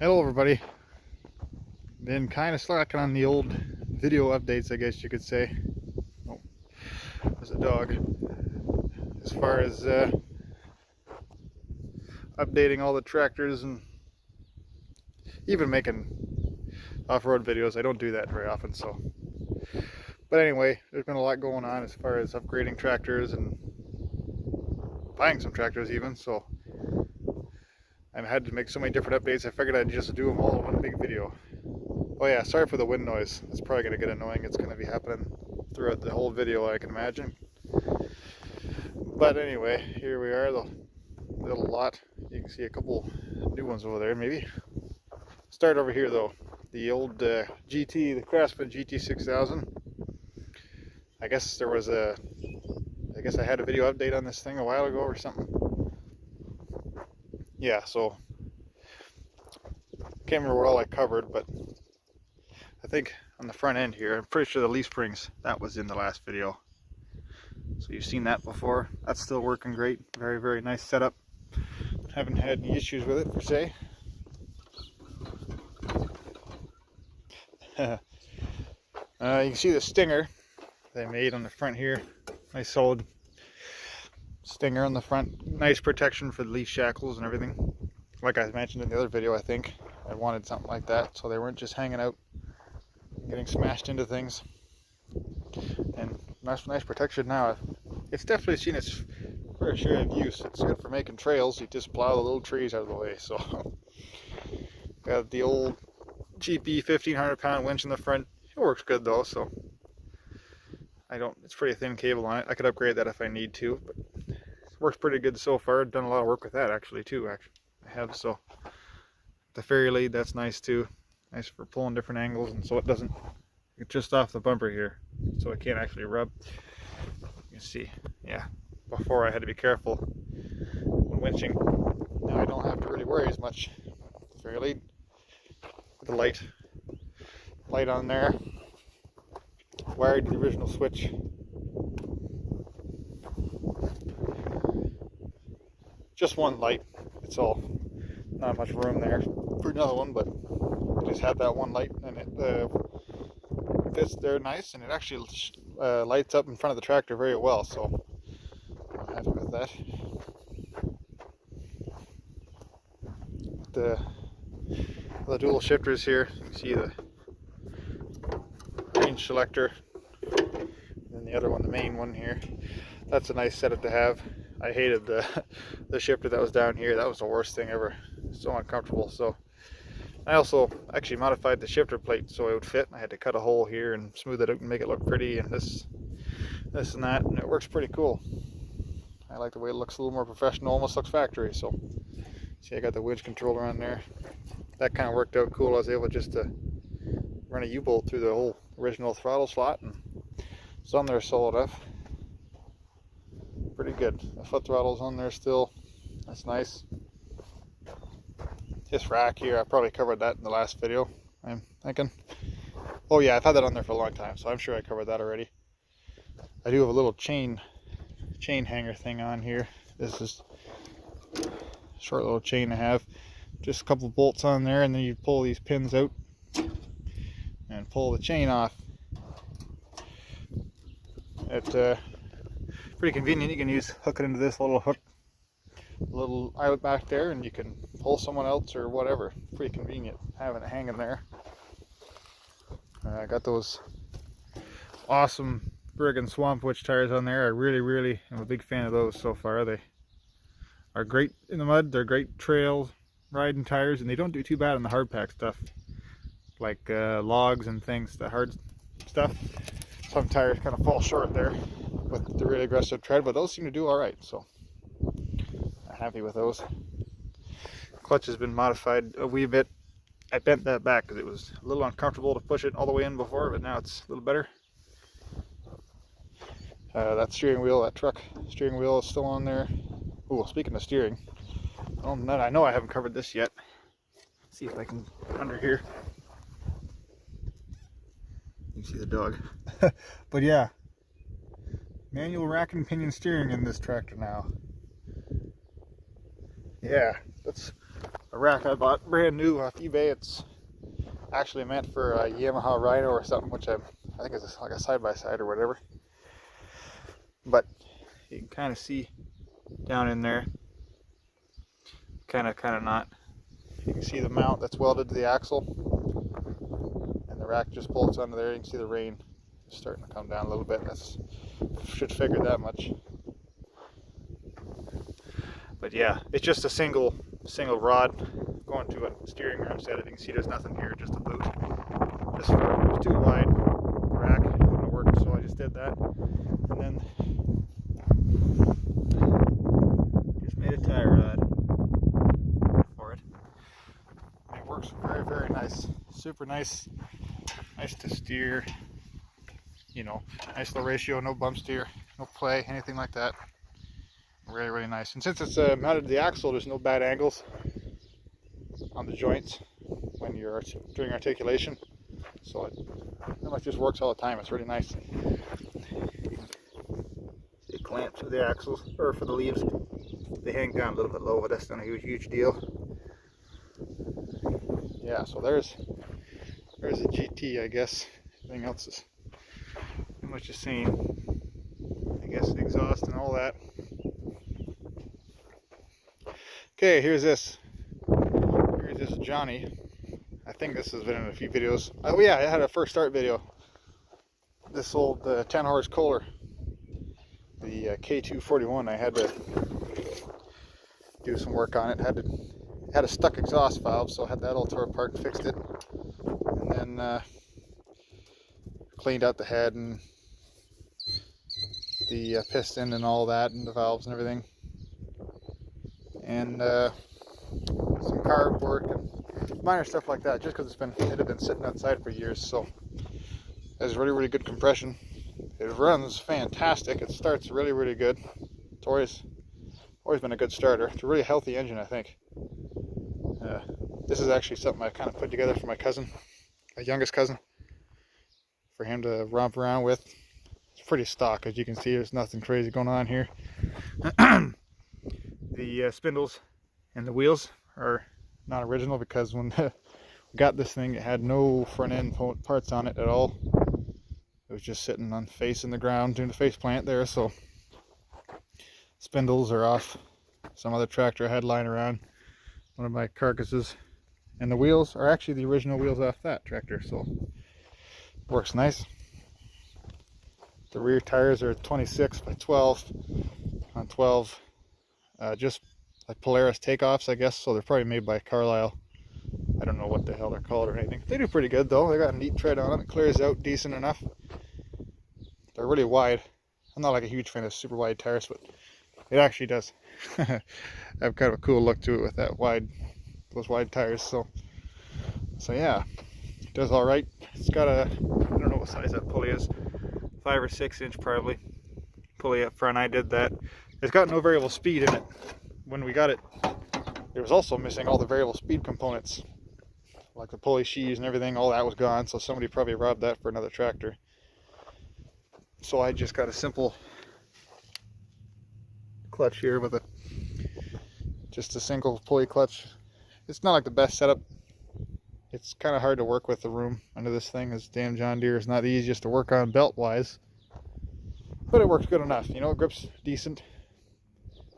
Hello everybody. Been kind of slacking on the old video updates, I guess you could say. Oh, there's a dog. As far as updating all the tractors and even making off-road videos, I don't do that very often. But anyway, there's been a lot going on as far as upgrading tractors and buying some tractors even. So I had to make so many different updates. I figured I'd just do them all in one big video. Oh yeah, sorry for the wind noise. It's probably going to get annoying. It's going to be happening throughout the whole video, I can imagine. But anyway, here we are, the little lot. You can see a couple new ones over there, maybe. Start over here though. The old GT, the Craftsman GT6000. I guess I had a video update on this thing a while ago or something. Yeah, so can't remember what all I covered, but I think on the front end here, I'm pretty sure the leaf springs, that was in the last video. So you've seen that before. That's still working great. Very, very nice setup. Haven't had any issues with it per se. You can see the stinger they made on the front here. Nice solid stinger on the front. Nice protection for the leaf shackles and everything. Like I mentioned in the other video, I think I wanted something like that so they weren't just hanging out and getting smashed into things. And nice protection now. It's definitely seen its fair share of use. It's good for making trails. You just plow the little trees out of the way. So got the old GP 1,500-pound winch in the front. It works good though, so it's pretty thin cable on it. I could upgrade that if I need to, but it works pretty good so far. I've done a lot of work with that actually too. I have. So the ferry lead, that's nice too. Nice for pulling different angles, and so it doesn't get just off the bumper here, so it can't actually rub. You can see, yeah. Before I had to be careful when winching. Now I don't have to really worry as much. The ferry lead, the light on there, wired to the original switch. Just one light, it's all. Not much room there for another one, but I just have that one light, and it fits there nice, and it actually lights up in front of the tractor very well, so I'm happy with that. The dual shifters here, you can see the range selector, and then the other one, the main one here. That's a nice setup to have. I hated the shifter that was down here. That was the worst thing ever. So uncomfortable. So I also actually modified the shifter plate so it would fit. I had to cut a hole here and smooth it out and make it look pretty, and this and that, and it works pretty cool. I like the way it looks, a little more professional, almost looks factory. So see, I got the winch controller on there. That kind of worked out cool. I was able just to run a U-bolt through the whole original throttle slot, and it's on there solid enough. Pretty good. The foot throttle's on there still. That's nice. This rack here, I probably covered that in the last video, I'm thinking. Oh yeah, I've had that on there for a long time, so I'm sure I covered that already. I do have a little chain hanger thing on here. This is a short little chain I have. Just a couple bolts on there, and then you pull these pins out and pull the chain off. It's pretty convenient. You can hook it into this little hook, little eyelet back there, and you can pull someone else or whatever. Pretty convenient having it hanging there. I got those awesome Brigham Swamp Witch tires on there. I really am a big fan of those so far. They are great in the mud. They're great trail riding tires, and they don't do too bad on the hard pack stuff like logs and things, the hard stuff. Some tires kind of fall short there with the really aggressive tread, but those seem to do all right, so I'm happy with those. Clutch has been modified a wee bit. I bent that back because it was a little uncomfortable to push it all the way in before, but now it's a little better. That steering wheel, that truck steering wheel is still on there. Oh, speaking of steering, I know I haven't covered this yet. Let's see if I can under here. You can see the dog. But yeah, manual rack and pinion steering in this tractor now. Yeah, that's a rack I bought brand new off eBay. It's actually meant for a Yamaha Rhino or something, which I think is like a side-by-side or whatever. But you can kind of see down in there, kind of not. You can see the mount that's welded to the axle, and the rack just bolts onto there. You can see the rain starting to come down a little bit. That's should figure that much. But yeah, it's just a single rod going to a steering arm set. You can see there's nothing here, just a boot. It's too wide rack, it wouldn't work, so I just did that. And then just made a tie rod for it. It works very, very nice. Super nice. Nice to steer. You know, nice low ratio, no bump steer, no play, anything like that. Really, really nice. And since it's mounted to the axle, there's no bad angles on the joints when you're doing articulation. So it pretty much just works all the time. It's really nice. It clamps for the axles, or for the leaves. They hang down a little bit low, but that's not a huge deal. Yeah, so there's a GT, I guess. Everything else is pretty much the same. I guess the exhaust and all that. Okay, here's this. Here's this Johnny. I think this has been in a few videos. Oh yeah, I had a first start video. This old 10 horse Kohler, the K241. I had to do some work on it. Had a stuck exhaust valve, so I had that all tore apart and fixed it. And then cleaned out the head and the piston and all that, and the valves and everything. And some carb work and minor stuff like that, just because it had been sitting outside for years. So it has really, really good compression. It runs fantastic. It starts really, really good. It's always been a good starter. It's a really healthy engine, I think. This is actually something I kind of put together for my cousin, my youngest cousin, for him to romp around with. It's pretty stock, as you can see. There's nothing crazy going on here. The spindles and the wheels are not original, because when we got this thing, it had no front end parts on it at all. It was just sitting on facing the ground doing the face plant there. So spindles are off some other tractor I had lying around, one of my carcasses, and the wheels are actually the original wheels off that tractor, so works nice. The rear tires are 26 by 12 on 12, just like Polaris takeoffs, I guess, so they're probably made by Carlisle. I don't know what the hell they're called or anything. They do pretty good though. They got a neat tread on them. It clears out decent enough. They're really wide. I'm not like a huge fan of super wide tires, but it actually does have kind of a cool look to it with those wide tires. So yeah, it does all right. It's got a, I don't know what size that pulley is, 5 or 6 inch probably pulley up front. I did that. It's got no variable speed in it. When we got it, it was also missing all the variable speed components, like the pulley sheaves and everything. All that was gone, so somebody probably robbed that for another tractor. So I just got a simple clutch here with just a single pulley clutch. It's not like the best setup. It's kind of hard to work with the room under this thing. This damn John Deere is not the easiest to work on belt wise, but it works good enough. You know, it grips decent.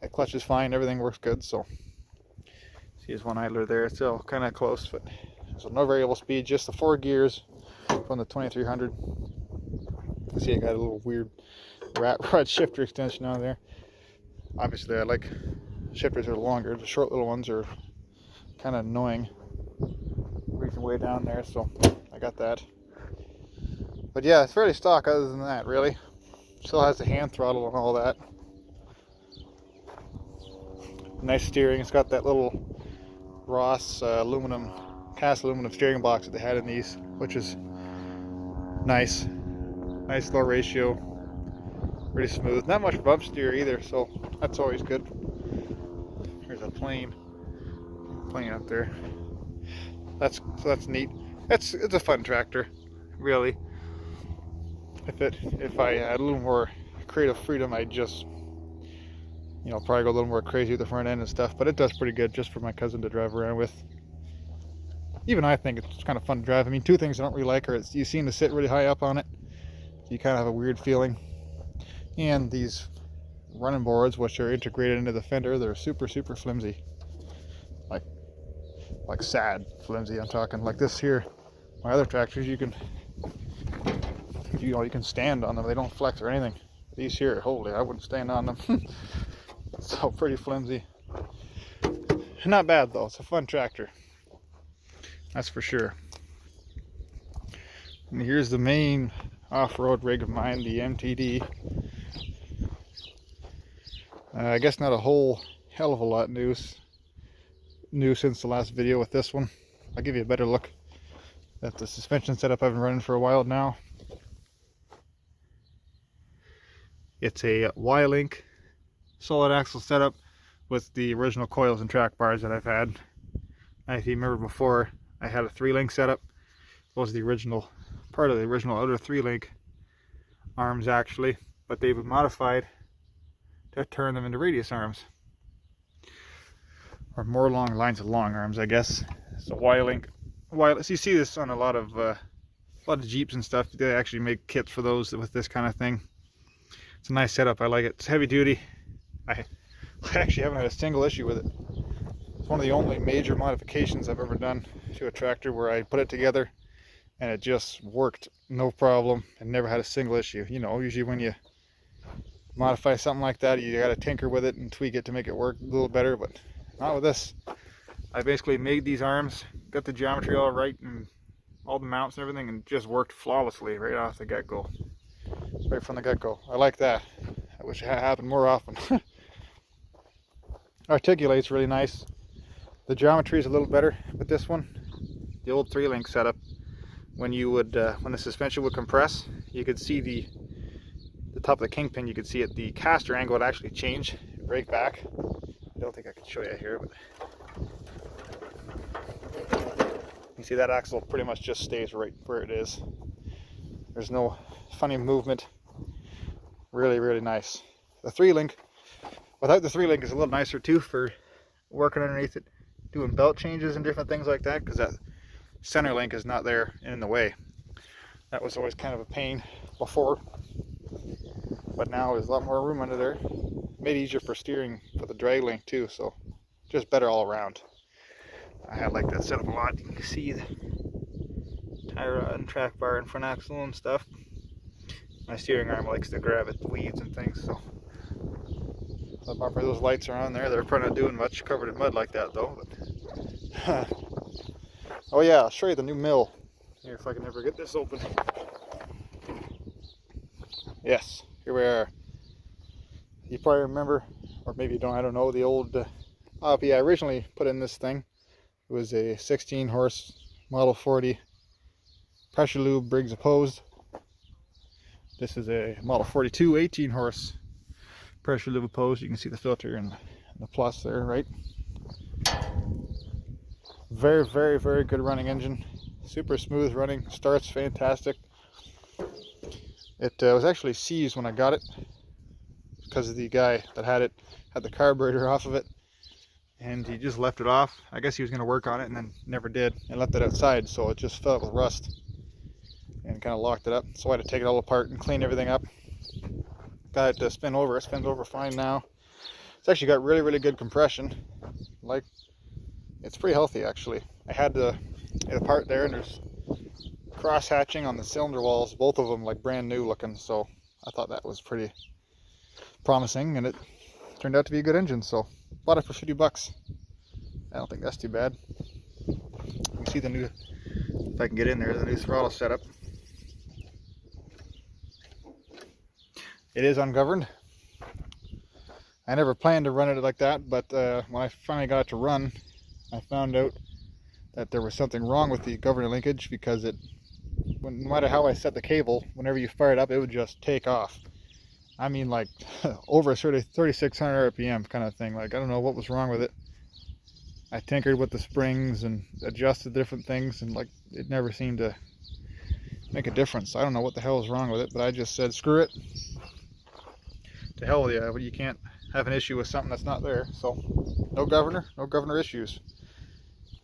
That clutch is fine. Everything works good. So see, there's one idler there. It's still kind of close, but so no variable speed. Just the 4 gears from the 2300. See, I got a little weird rat rod shifter extension on there. Obviously, I like shifters that are longer. The short little ones are kind of annoying, reaching way down there, so I got that. But yeah, it's fairly stock other than that, really. Still has the hand throttle and all that. Nice steering. It's got that little Ross cast aluminum steering box that they had in these, which is nice. Nice low ratio, pretty smooth. Not much bump steer either, so that's always good. Here's a plane up there. That's neat. It's a fun tractor, really. If I had a little more creative freedom, I'd just You know, probably go a little more crazy with the front end and stuff, but it does pretty good just for my cousin to drive around with. Even I think it's kind of fun to drive. I mean, two things I don't really like are you seem to sit really high up on it. You kind of have a weird feeling. And these running boards, which are integrated into the fender, they're super, super flimsy. Like sad flimsy, I'm talking. Like this here, my other tractors, you can stand on them. They don't flex or anything. These here, holy, I wouldn't stand on them. So pretty flimsy. Not bad though. It's a fun tractor. That's for sure. And here's the main off-road rig of mine, the MTD. I guess not a whole hell of a lot new since the last video with this one. I'll give you a better look at the suspension setup I've been running for a while now. It's a Y-link solid axle setup with the original coils and track bars that I've had. If you remember before, I had a 3-link setup. It was the original part of the original outer 3-link arms actually, but they've been modified to turn them into radius arms, or more along lines of long arms, I guess. So Y-link. So you see this on a lot of Jeeps and stuff. They actually make kits for those with this kind of thing. It's a nice setup. I like it. It's heavy duty. I actually haven't had a single issue with it. It's one of the only major modifications I've ever done to a tractor where I put it together and it just worked no problem and never had a single issue. You know, usually when you modify something like that, you got to tinker with it and tweak it to make it work a little better, but not with this. I basically made these arms, got the geometry all right and all the mounts and everything, and it just worked flawlessly right off the get-go. Right from the get-go. I like that. I wish it had happened more often. Articulates really nice. The geometry is a little better with this one. The old 3-link setup, when you would when the suspension would compress, you could see the top of the kingpin, you could see it, the caster angle would actually change, break back. I don't think I can show you here, but you see that axle pretty much just stays right where it is. There's no funny movement. Really, really nice. The 3-link, without the 3-link, is a little nicer too for working underneath it, doing belt changes and different things like that, because that center link is not there and in the way. That was always kind of a pain before, but now there's a lot more room under there. Made it easier for steering for the drag link too, so just better all around. I like that setup a lot. You can see the tire rod and track bar and front axle and stuff. My steering arm likes to grab at weeds and things, so the bumper, those lights are on there. They're probably not doing much covered in mud like that though. But oh yeah, I'll show you the new mill here if I can ever get this open. Yes, here we are. You probably remember, or maybe you don't, I don't know, the old I originally put in this thing. It was a 16 horse Model 40 pressure lube Briggs opposed. This is a Model 42 18 horse pressure lube opposed. You can see the filter and the plus there, right? Very, very, very good running engine. Super smooth running. Starts fantastic. It was actually seized when I got it because the guy that had it had the carburetor off of it, and he just left it off. I guess he was going to work on it and then never did, and left it outside, so it just filled with rust and kind of locked it up. So I had to take it all apart and clean everything up. Got it to spin over. It spins over fine now. It's actually got really, really good compression. Like, it's pretty healthy actually. I had the part there, and there's cross hatching on the cylinder walls, both of them like brand new looking, so I thought that was pretty promising, and it turned out to be a good engine, so bought it for $50. I don't think that's too bad. You can see the new, if I can get in there, the new throttle setup. It is ungoverned. I never planned to run it like that, but when I finally got it to run, I found out that there was something wrong with the governor linkage, because it, no matter how I set the cable, whenever you fire it up, it would just take off. I mean, like over 3,600 RPM kind of thing. Like, I don't know what was wrong with it. I tinkered with the springs and adjusted different things, and like it never seemed to make a difference. I don't know what the hell was wrong with it, but I just said screw it, to hell with you. You can't have an issue with something that's not there. So no governor issues.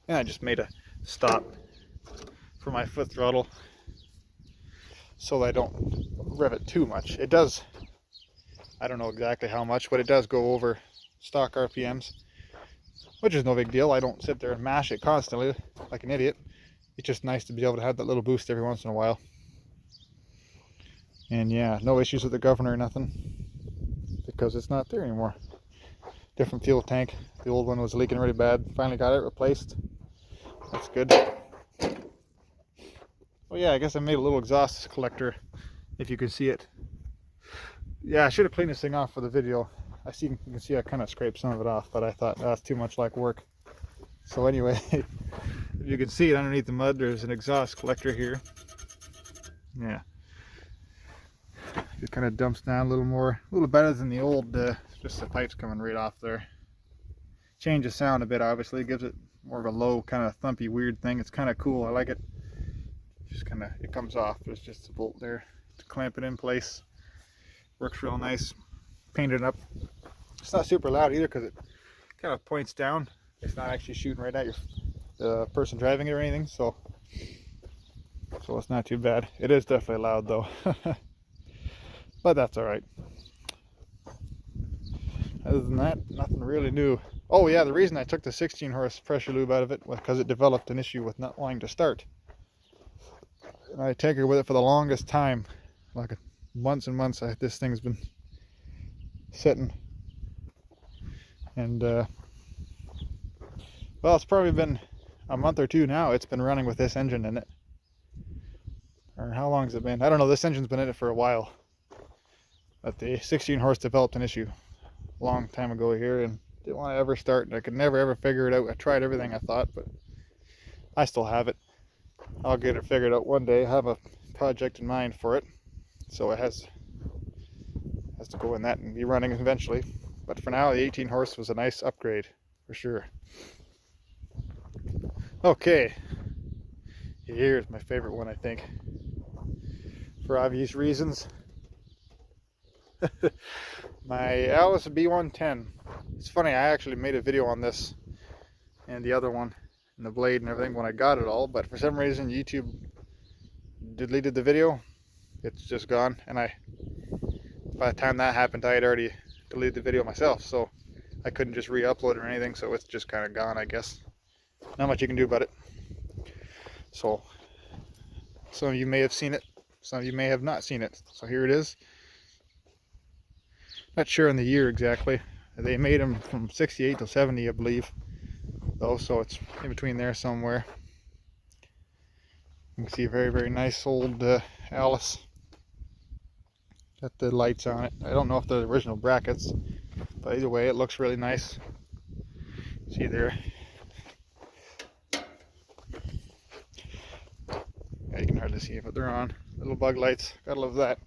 And I just made a stop for my foot throttle so I don't rev it too much. It does, I don't know exactly how much, but it does go over stock RPMs, which is no big deal. I don't sit there and mash it constantly like an idiot. It's just nice to be able to have that little boost every once in a while. And yeah, no issues with the governor or nothing, because it's not there anymore. Different fuel tank. The old one was leaking really bad. Finally got it replaced. That's good. Well, yeah, I guess I made a little exhaust collector, if you can see it. Yeah, I should have cleaned this thing off for the video. You can see I kind of scraped some of it off, but I thought that's too much like work. So anyway, if you can see it underneath the mud, there's an exhaust collector here. Yeah. It kind of dumps down a little better than the old, just the pipes coming right off there. Change the sound a bit, obviously. It gives it more of a low, kind of thumpy, weird thing. It's kind of cool. I like it. Just kind of, it comes off. There's just a bolt there to clamp it in place. Works real nice. Painted it up. It's not super loud either because it kind of points down. It's not actually shooting right at the person driving it or anything, so it's not too bad. It is definitely loud though. But that's alright. Other than that, nothing really new. Oh yeah, the reason I took the 16 horse pressure lube out of it was because it developed an issue with not wanting to start. And I tinkered with it for the longest time, like months and months. This thing's been sitting, and well, it's probably been a month or two now. It's been running with this engine in it. Or how long has it been? I don't know. This engine's been in it for a while. But the 16 horse developed an issue a long time ago here and didn't want to ever start. And I could never ever figure it out. I tried everything, I thought, but I still have it. I'll get it figured out one day. I have a project in mind for it. So it has to go in that and be running eventually. But for now, the 18 horse was a nice upgrade for sure. Okay, here's my favorite one, I think, for obvious reasons. My Alice B110. It's funny, I actually made a video on this and the other one and the blade and everything when I got it all, but for some reason YouTube deleted the video. It's just gone, and by the time that happened, I had already deleted the video myself, so I couldn't just re-upload it or anything, so it's just kind of gone, I guess. Not much you can do about it. So some of you may have seen it, some of you may have not seen it. So here it is. Not sure on the year exactly. They made them from 68 to 70, I believe, though, so it's in between there somewhere. You can see a very, very nice old Alice. Got the lights on it. I don't know if they're the original brackets, but either way, it looks really nice. See there. Yeah, you can hardly see it, but they're on. Little bug lights. Gotta love that.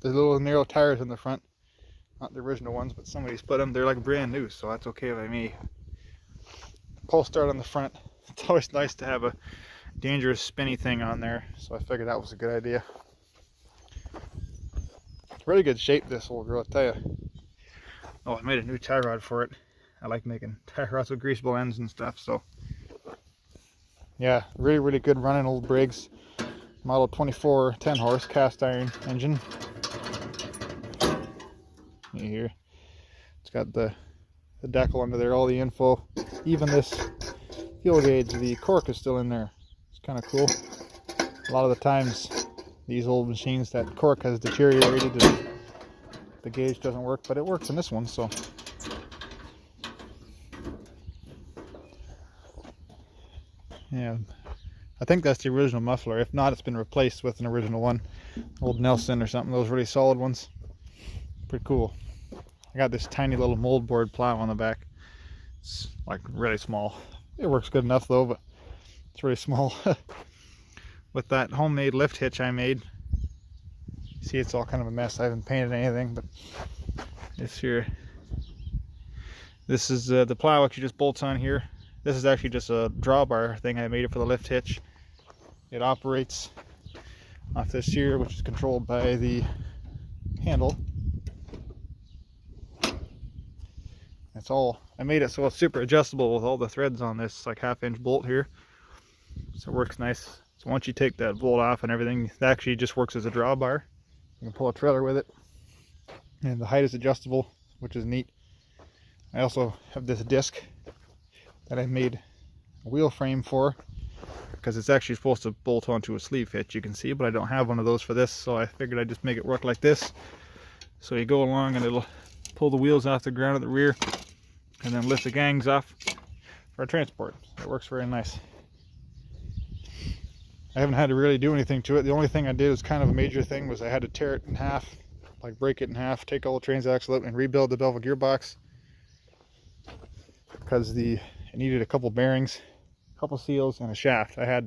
The little narrow tires in the front, not the original ones, but somebody's put them. They're like brand new, so that's okay by me. Pull start on the front. It's always nice to have a dangerous spinny thing on there, so I figured that was a good idea. Really good shape, this old girl, I tell you. Oh, I made a new tie rod for it. I like making tie rods with greasable ends and stuff, so yeah, really, really good running old Briggs model 24 10 horse cast iron engine. Here, it's got the decal under there, all the info, even this fuel gauge. The cork is still in there. It's kind of cool. A lot of the times these old machines, that cork has deteriorated and the gauge doesn't work, but it works in this one. So yeah, I think that's the original muffler. If not, it's been replaced with an original one, old Nelson or something, those really solid ones. Pretty cool. I got this tiny little moldboard plow on the back. It's like really small. It works good enough though, but it's really small. With that homemade lift hitch I made, see, it's all kind of a mess. I haven't painted anything, but it's here. This is the plow actually just bolts on here. This is actually just a drawbar thing I made it for the lift hitch. It operates off this here, which is controlled by the handle. It's all, I made it so it's super adjustable with all the threads on this like 1/2 inch bolt here. So it works nice. So once you take that bolt off and everything, it actually just works as a drawbar. You can pull a trailer with it. And the height is adjustable, which is neat. I also have this disc that I made a wheel frame for, because it's actually supposed to bolt onto a sleeve hitch, you can see, but I don't have one of those for this, so I figured I'd just make it work like this. So you go along and it'll pull the wheels off the ground at the rear and then lift the gangs off for transport. It works very nice. I haven't had to really do anything to it. The only thing I did was kind of a major thing, was I had to tear it in half, like break it in half, take all the transaxle out and rebuild the bevel gearbox, because it needed a couple bearings, a couple seals, and a shaft. I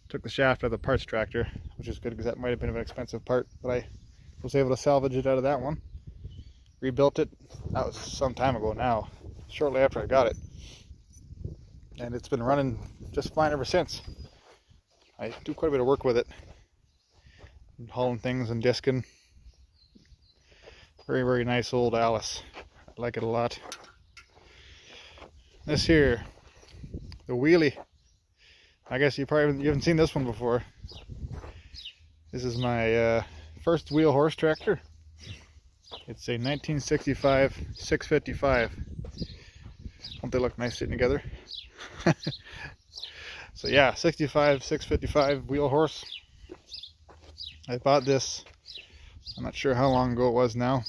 took the shaft out of the parts tractor, which is good because that might have been an expensive part, but I was able to salvage it out of that one. Rebuilt it. That was some time ago now, shortly after I got it, and it's been running just fine ever since. I do quite a bit of work with it, hauling things and disking. Very, very nice old Alice. I like it a lot. This here, the Wheelie. I guess you haven't seen this one before. This is my first wheel horse tractor. It's a 1965 655. Don't they look nice sitting together? So yeah, 65 655 wheel horse. I bought this, I'm not sure how long ago it was now.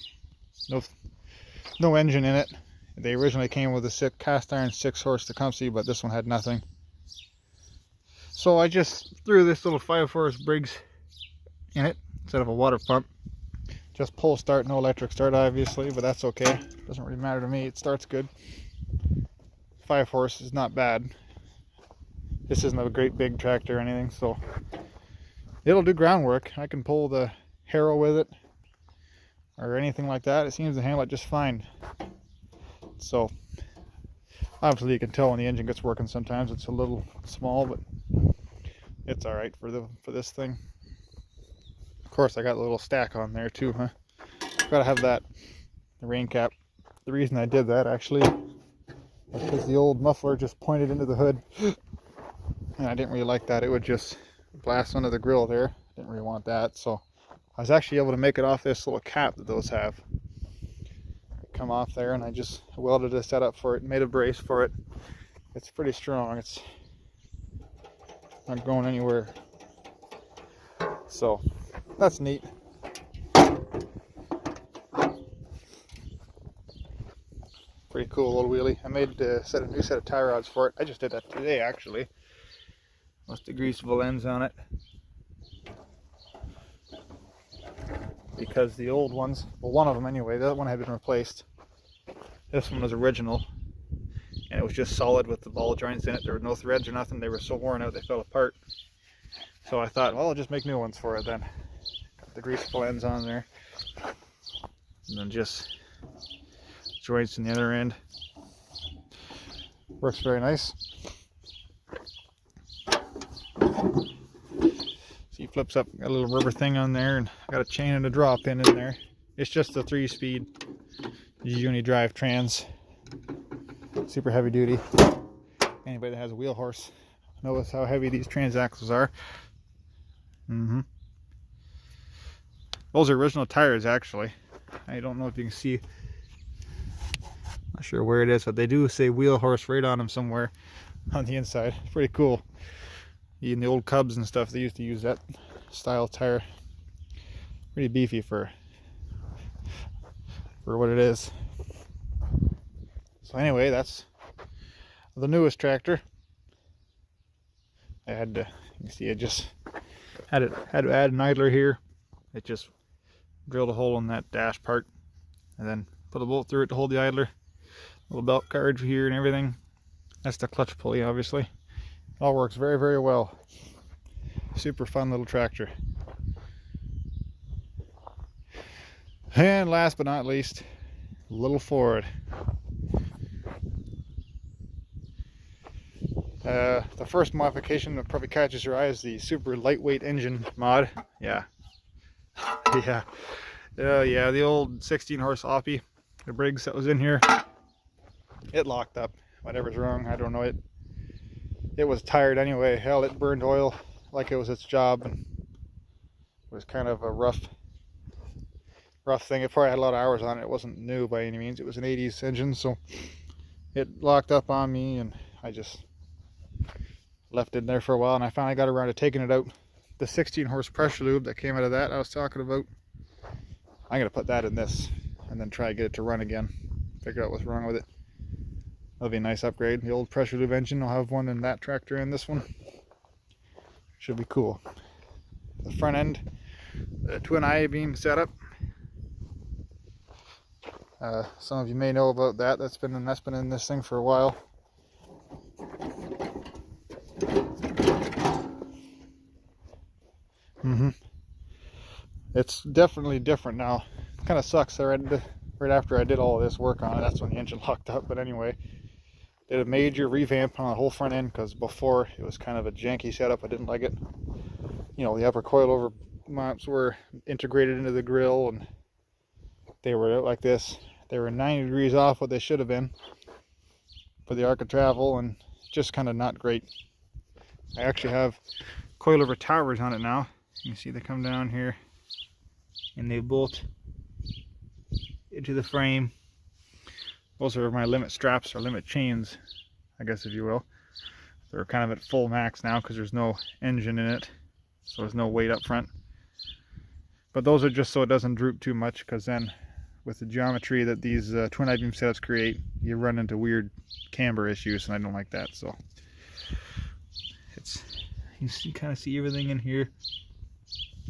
No engine in it. They originally came with a cast iron 6-horse Tecumseh, but this one had nothing. So I just threw this little 5-horse Briggs in it instead of a water pump. Just pull start, no electric start obviously, but that's okay. Doesn't really matter to me, it starts good. 5-horse is not bad. This isn't a great big tractor or anything, so it'll do groundwork. I can pull the harrow with it or anything like that. It seems to handle it just fine. So obviously you can tell when the engine gets working sometimes it's a little small, but it's alright for this thing. Of course I got a little stack on there too, huh? Gotta have that, the rain cap. The reason I did that actually was because the old muffler just pointed into the hood and I didn't really like that. It would just blast under the grill there. Didn't really want that, so I was actually able to make it off this little cap that those have. Come off there, and I just welded a setup for it and made a brace for it. It's pretty strong. It's not going anywhere, so that's neat. Pretty cool little wheelie. I made a new set of tie rods for it. I just did that today actually. Must have greased the ends on it, because the old ones, well, one of them anyway, the other one had been replaced. This one was original, and it was just solid with the ball joints in it. There were no threads or nothing. They were so worn out they fell apart. So I thought, well, I'll just make new ones for it then. Got the greasable ends on there, and then just joints in the other end. Works very nice. See, flips up, got a little rubber thing on there, and I got a chain and a draw pin in there. It's just a 3-speed uni-drive trans, super heavy duty. Anybody that has a wheel horse knows how heavy these transaxles are. Those are original tires actually. I don't know if you can see, not sure where it is, but they do say wheel horse right on them somewhere on the inside. It's pretty cool. In the old Cubs and stuff, they used to use that style tire. Pretty beefy for what it is. So anyway, that's the newest tractor. I had to, you can see, I just had to add an idler here. It just drilled a hole in that dash part, and then put a bolt through it to hold the idler. Little belt carriage here and everything. That's the clutch pulley, obviously. It all works very, very well. Super fun little tractor. And last but not least, little Ford. The first modification that probably catches your eye is the super lightweight engine mod. Yeah. Yeah, the old 16 horse Oppie, the Briggs that was in here, it locked up. Whatever's wrong, I don't know. It was tired anyway. Hell, it burned oil like it was its job, and it was kind of a rough thing. It probably had a lot of hours on it. It wasn't new by any means. It was an 80s engine, so it locked up on me, and I just left it in there for a while, and I finally got around to taking it out. The 16 horse pressure lube that came out of that I was talking about, I'm going to put that in this and then try to get it to run again. Figure out what's wrong with it. That'll be a nice upgrade. The old pressure lube engine, I'll have one in that tractor and this one. Should be cool. The front end, the twin I-beam setup. Some of you may know about that. That's been in this thing for a while. It's definitely different now. Kind of sucks. Right after I did all of this work on it, that's when the engine locked up. But anyway, did a major revamp on the whole front end, because before it was kind of a janky setup. I didn't like it. You know, the upper coilover mounts were integrated into the grill, and they were like this. They were 90 degrees off what they should have been for the arc of travel, and just kind of not great. I actually have coilover towers on it now. You can see they come down here and they bolt into the frame. Those are my limit straps, or limit chains, I guess, if you will. They're kind of at full max now because there's no engine in it, so there's no weight up front. But those are just so it doesn't droop too much, because then with the geometry that these twin I-beam setups create, you run into weird camber issues, and I don't like that. So you can kind of see everything in here.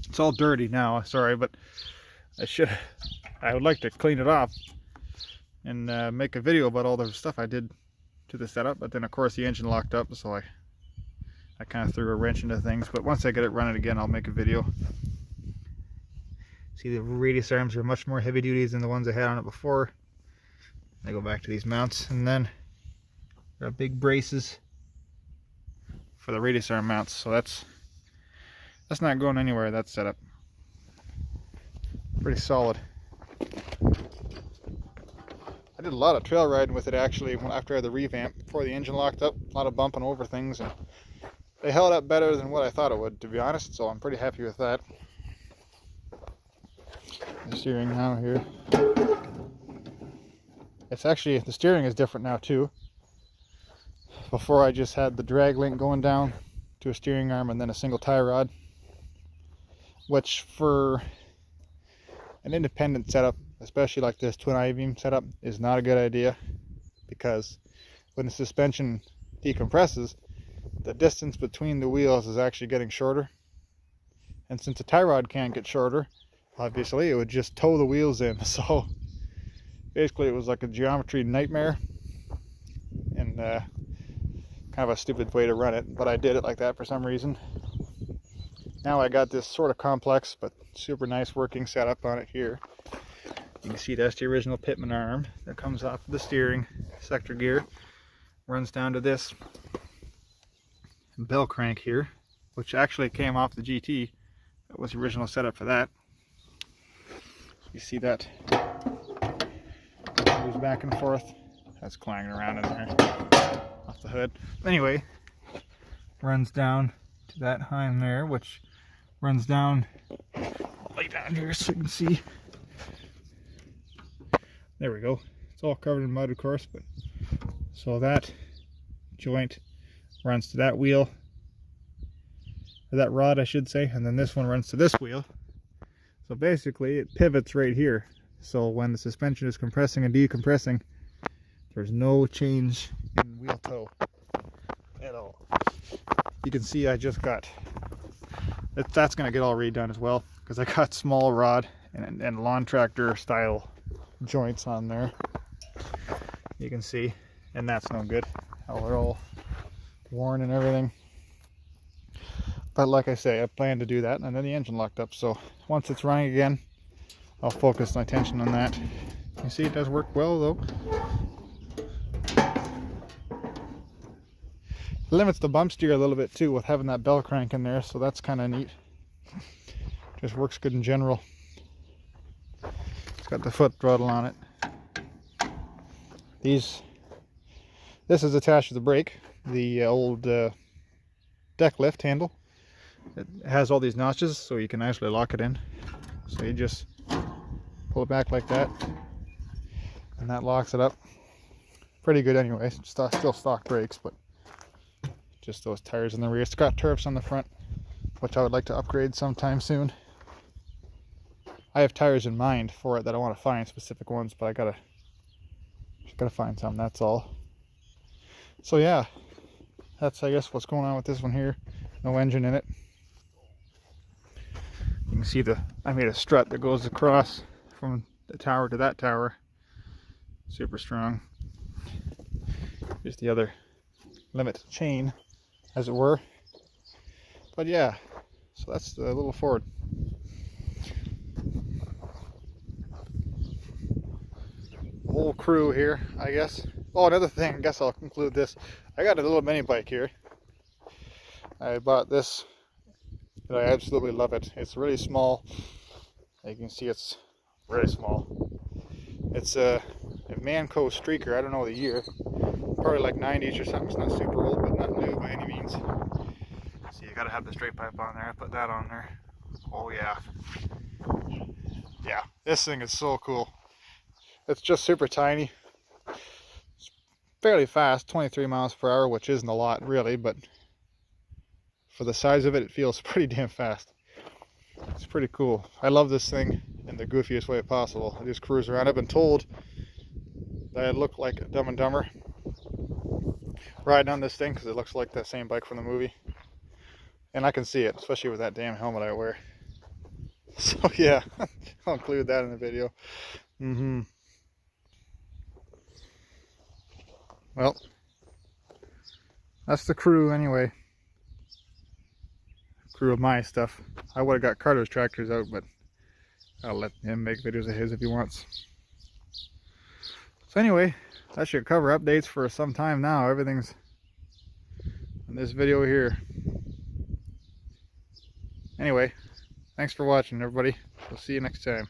It's all dirty now, sorry, but I would like to clean it off and make a video about all the stuff I did to the setup. But then of course the engine locked up, so I kind of threw a wrench into things. But once I get it running again, I'll make a video. See, the radius arms are much more heavy duty than the ones I had on it before. I go back to these mounts, and then there are big braces for the radius arm mounts, so that's not going anywhere, that setup. Pretty solid. I did a lot of trail riding with it actually after I had the revamp, before the engine locked up. A lot of bumping over things, and they held up better than what I thought it would, to be honest, so I'm pretty happy with that. The steering now here. It's actually, the steering is different now too. Before I just had the drag link going down to a steering arm and then a single tie rod, which for an independent setup, especially like this twin I-beam setup, is not a good idea, because when the suspension decompresses, the distance between the wheels is actually getting shorter, and since the tie rod can't get shorter, obviously it would just tow the wheels in. So basically it was like a geometry nightmare, and kind of a stupid way to run it, but I did it like that for some reason. Now I got this sort of complex but super nice working setup on it here. You can see that's the original Pitman arm that comes off the steering sector gear, runs down to this bell crank here, which actually came off the GT. That was the original setup for that. You see that goes back and forth. That's clanging around in there off the hood. Anyway, runs down to that hind there, which runs down, lay down here so you can see. There we go. It's all covered in mud, of course, but so that joint runs to that wheel, or that rod I should say, and then this one runs to this wheel. So basically it pivots right here, so when the suspension is compressing and decompressing, there's no change in wheel toe at all. You can see I just got, that's going to get all redone as well, because I got small rod and lawn tractor style joints on there. You can see, and that's no good. How they're all worn and everything. But like I say, I plan to do that, and then the engine locked up, so once it's running again, I'll focus my attention on that. You see it does work well though. It limits the bump steer a little bit too with having that bell crank in there, so that's kind of neat. Just works good in general. got the foot throttle on it. This is attached to the brake, the old deck lift handle. It has all these notches so you can actually lock it in. So you just pull it back like that, and that locks it up. Pretty good anyway. Still stock brakes, but just those tires in the rear. It's got turfs on the front, which I would like to upgrade sometime soon. I have tires in mind for it that I want to find, specific ones, but I gotta find some, that's all. So yeah, that's I guess what's going on with this one here. No engine in it. You can see I made a strut that goes across from the tower to that tower. Super strong. Here's the other limit chain, as it were. But yeah, so that's the little Ford. Whole crew here, I guess. Oh, another thing, I guess I'll conclude this. I got a little mini bike here. I bought this, and I absolutely love it. It's really small. You can see it's very small. It's a Manco Streaker. I don't know the year. Probably like 90s or something. It's not super old, but not new by any means. So you gotta have the straight pipe on there. I put that on there. Oh yeah. Yeah, this thing is so cool. It's just super tiny. It's fairly fast, 23 miles per hour, which isn't a lot really, but for the size of it, it feels pretty damn fast. It's pretty cool. I love this thing in the goofiest way possible. I just cruise around. I've been told that I look like Dumb and Dumber riding on this thing because it looks like that same bike from the movie. And I can see it, especially with that damn helmet I wear. So yeah, I'll include that in the video. Well, that's the crew anyway. Crew of my stuff. I would have got Carter's tractors out, but I'll let him make videos of his if he wants. So anyway, that should cover updates for some time now. Everything's in this video here. Anyway, thanks for watching, everybody. We'll see you next time.